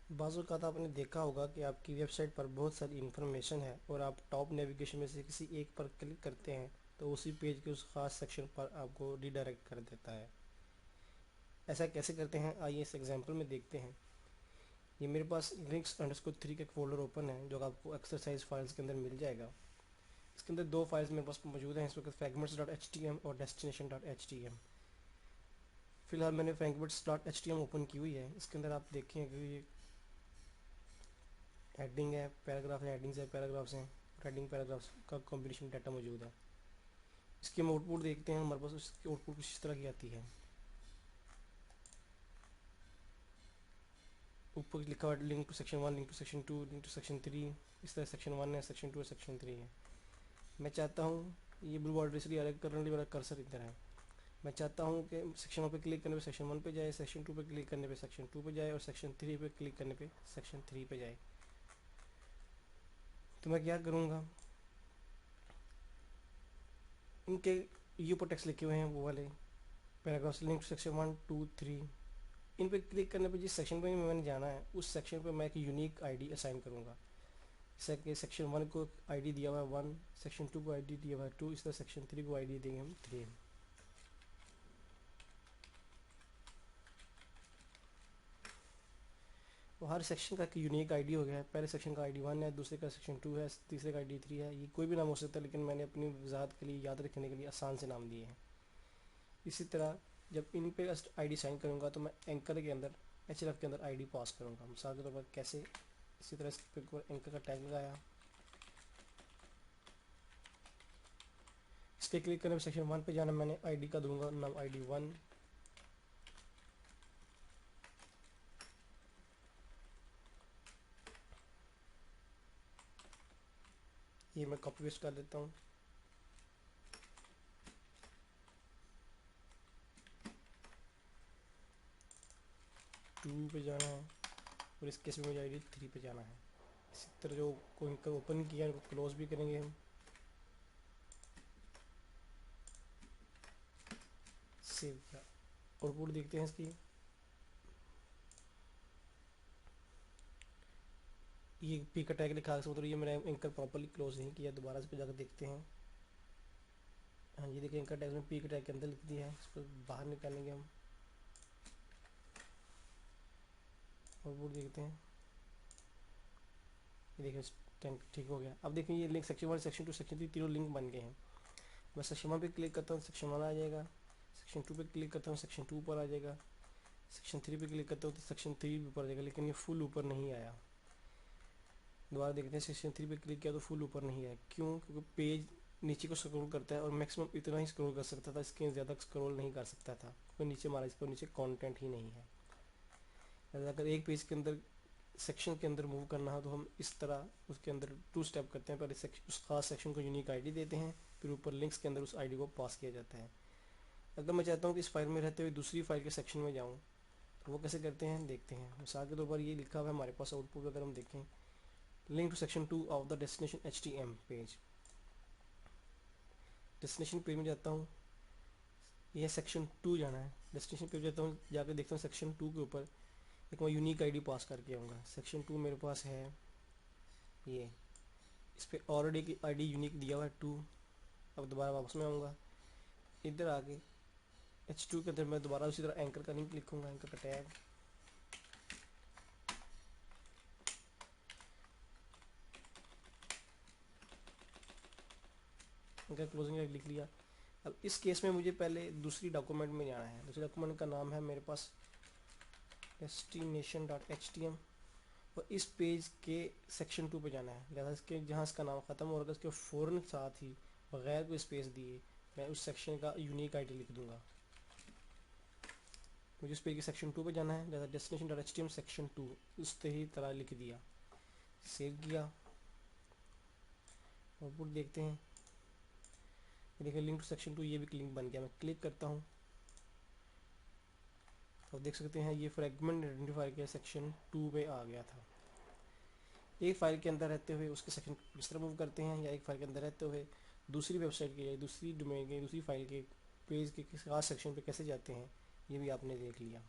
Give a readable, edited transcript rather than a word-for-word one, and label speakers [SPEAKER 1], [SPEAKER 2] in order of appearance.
[SPEAKER 1] बाज़ औक़ात आपने देखा होगा कि आपकी वेबसाइट पर बहुत सारी इन्फॉर्मेशन है और आप टॉप नेविगेशन में से किसी एक पर क्लिक करते हैं तो उसी पेज के उस ख़ास सेक्शन पर आपको रीडायरेक्ट कर देता है। ऐसा कैसे करते हैं आइए इस एग्जांपल में देखते हैं। ये मेरे पास linux_3 का एक फ़ोल्डर ओपन है जो आपको एक्सरसाइज फाइल्स के अंदर मिल जाएगा। इसके अंदर दो फाइल्स मेरे पास मौजूद हैं इस वक्त, fragments.htm और destination.htm। फिलहाल मैंने fragments.htm ओपन की हुई है। इसके अंदर आप देखें कि ये हेडिंग है, पैराग्राफ है, हेडिंग्स है, पैराग्राफ्स हैं, हेडिंग पैराग्राफ्स का कॉम्बिनेशन डाटा मौजूद है। इसकी हम आउटपुट देखते हैं, हमारे पास उसकी आउटपुट कुछ इस तरह की आती है। ऊपर लिखा हुआ link to section 1, link to section 2, link to section 3। इस तरह सेक्शन 1 है, सेक्शन 2 है, सेक्शन 3 है। मैं चाहता हूँ ये ब्लू बॉर्डर इसलिए अलग करने वाला कर्सर इधर है। मैं चाहता हूँ कि सेक्शन 1 पे क्लिक करने पे सेक्शन 1 पे जाए, सेक्शन 2 पे क्लिक करने पे सेक्शन 2 पे जाए और सेक्शन 3 पे क्लिक करने पे सेक्शन 3 पे जाए। तो मैं क्या करूँगा, इनके ये ऊपर टेक्स्ट लिखे हुए हैं वो वाले पैराग्राफ्स, लिंक टू सेक्शन 1, 2, 3, इन पे क्लिक करने पे जिस सेक्शन पे मैंने जाना है उस सेक्शन पे मैं एक यूनिक आईडी असाइन करूँगा। जैसे कि सेक्शन 1 को आईडी दिया हुआ है 1, सेक्शन 2 को आईडी दिया हुआ है 2, इस तरह सेक्शन 3 को आईडी देंगे हम 3। तो हर सेक्शन का एक यूनिक आईडी हो गया है। पहले सेक्शन का आईडी 1 है, दूसरे का सेक्शन 2 है, तीसरे का आईडी 3 है। ये कोई भी नाम हो सकता है लेकिन मैंने अपनी वजाहत के लिए, याद रखने के लिए आसान से नाम दिए हैं। इसी तरह जब इन पे आईडी साइन करूँगा तो मैं एंकर के अंदर href के अंदर आईडी पास करूँगा। मिसाल के तौर पर कैसे, इसी तरह इस पे एंकर का टैग लगाया, इस पर क्लिक करने पर सेक्शन 1 पे जाना, मैंने आईडी का दूंगा नाम आईडी 1। ये मैं कॉपी पेस्ट कर देता हूँ। 2 पे जाना है और इस केस में मुझे आईडी 3 पे जाना है। इसी तरह जो कोई ओपन किया उनको क्लोज भी करेंगे हम। सेव किया, आउटपुट देखते हैं इसकी। ये पी का टैग लिखा है, मतलब ये मैंने एंकर प्रॉपर्ली क्लोज नहीं किया। दोबारा से जाकर देखते हैं। हाँ ये देखिए एंकर टैग में पी के टैग के अंदर लिख दिया है। इसको बाहर निकालेंगे हम, आउटपुट देखते हैं। ये देखिए टैग ठीक हो गया। अब देखिए ये लिंक सेक्शन 1, सेक्शन 2, सेक्शन 3 तीनों लिंक बन गए हैं। मैं सेक्शन 1 पे क्लिक करता हूँ सेक्शन 1 आ जाएगा, सेक्शन 2 पे क्लिक करता हूँ सेक्शन 2 ऊपर आ जाएगा, सेक्शन 3 पे क्लिक करता हूँ तो सेक्शन 3 भी ऊपर आ जाएगा, लेकिन ये फुल ऊपर नहीं आया। दोबारा देखते हैं, सेक्शन 3 पे क्लिक किया तो फुल ऊपर नहीं आया। क्यों? क्योंकि पेज नीचे को स्क्रॉल करता है और मैक्सिमम इतना ही स्क्रॉल कर सकता था, इसके ज़्यादा स्क्रॉल नहीं कर सकता था क्योंकि नीचे हमारा इसको नीचे कंटेंट ही नहीं है। अगर एक पेज के अंदर सेक्शन के अंदर मूव करना हो तो हम इस तरह उसके अंदर 2 स्टेप करते हैं। पहले उस खास सेक्शन को यूनिक आईडी देते हैं, फिर ऊपर लिंक्स के अंदर उस आईडी को पास किया जाता है। अगर मैं चाहता हूँ कि इस फाइल में रहते हुए दूसरी फाइल के सेक्शन में जाऊँ तो वो कैसे करते हैं देखते हैं। मिसाल के तौर पर ये लिखा हुआ है हमारे पास आउटपुट, अगर हम देखें link to section 2 of the destination HTM page. Destination page में जाता हूँ, यह सेक्शन 2 जाना है। डेस्टिनेशन पेज जाता हूँ, जाकर देखता हूँ सेक्शन 2 के ऊपर एक मैं यूनिक आईडी पास करके आऊँगा। सेक्शन 2 मेरे पास है ये, इस पर ऑलरेडी आईडी यूनिक दिया हुआ है 2। अब दोबारा वापस में आऊँगा, इधर आके H2 के अंदर मैं दोबारा उसी तरह एंकर का लिंक लिखूँगा, एंकर का टैग। एंकर क्लोजिंग लिख लिया। अब इस केस में मुझे पहले दूसरी डॉक्यूमेंट में जाना है। दूसरी डॉक्यूमेंट का नाम है मेरे पास destination.htm और इस पेज के सेक्शन 2 पे जाना है। लिहाजा इसके जहाँ इसका नाम ख़त्म हो रहा है इसके फ़ौरन साथ ही बगैर कोई स्पेस दिए मैं उस सेक्शन का यूनिक आईडी लिख दूंगा। मुझे उस पेज के सेक्शन 2 पे जाना है, लिहाजा destination.htm सेक्शन 2 उस ही तरह लिख दिया, सेव किया, आउटपुट देखते हैं। देखिए लिंक टू सेक्शन 2 ये भी लिंक बन गया। मैं क्लिक करता हूँ तो देख सकते हैं ये फ्रेगमेंट आइडेंटिफायर के सेक्शन 2 पे आ गया था। एक फाइल के अंदर रहते हुए उसके सेक्शन किस तरह मूव करते हैं, या एक फाइल के अंदर रहते हुए दूसरी वेबसाइट के या दूसरी डोमेन के दूसरी फाइल के पेज के किस खास सेक्शन पे कैसे जाते हैं, ये भी आपने देख लिया।